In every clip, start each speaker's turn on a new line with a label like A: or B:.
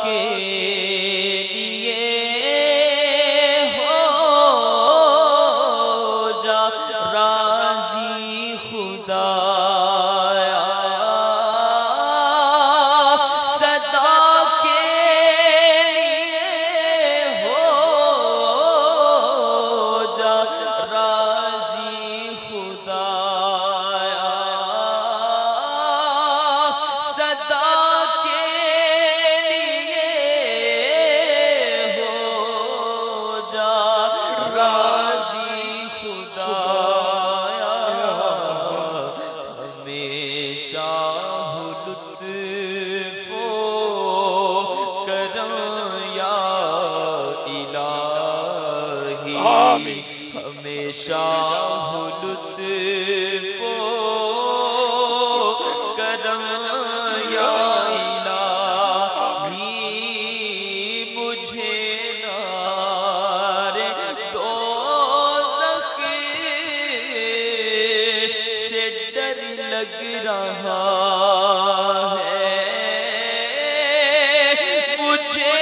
A: کے لیے ہو جا راضی خدایا، صدا کے لیے ہو جا راضی خدایا، صدا ہمیشہ لطف و کرم یا الہی، مجھے نار دوزخ سے ڈر لگ رہا ہے، مجھے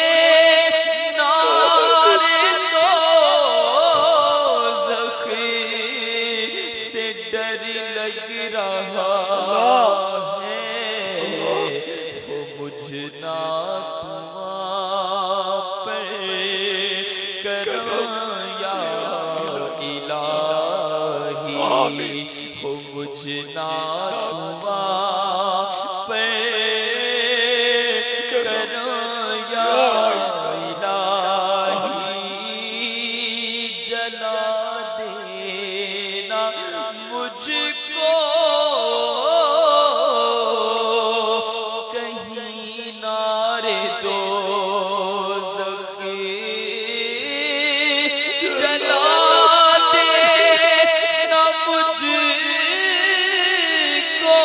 A: لگ رہا ہے، وہ مجھنا تمہاں پر کرم یا الہی، وہ مجھنا تمہاں پر کرم یا الہی، جلا دینا مجھ کو کہیں نار دوزخ، جلا دینا مجھ کو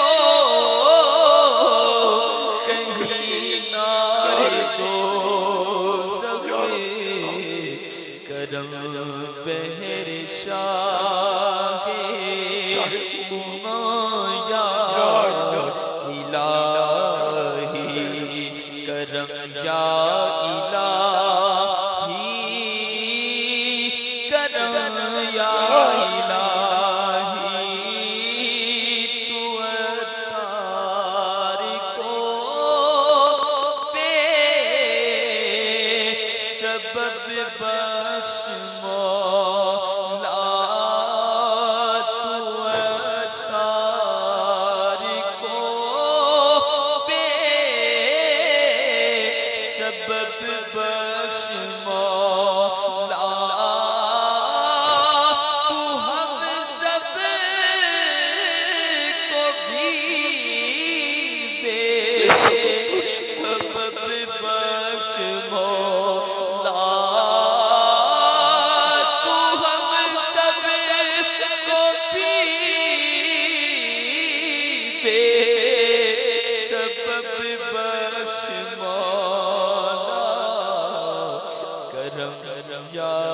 A: کہیں نار دوزخ، کرم بہر شاہ یا الہی، کرم یا الہی، کرم یا الہی، تو اتار کو بے سبب بخش سبب بخش مولا، تو ہم سب کو بھی دے سبب بخش مولا، تو ہم سب کو بھی دے سبب بخش مولا، کرم یا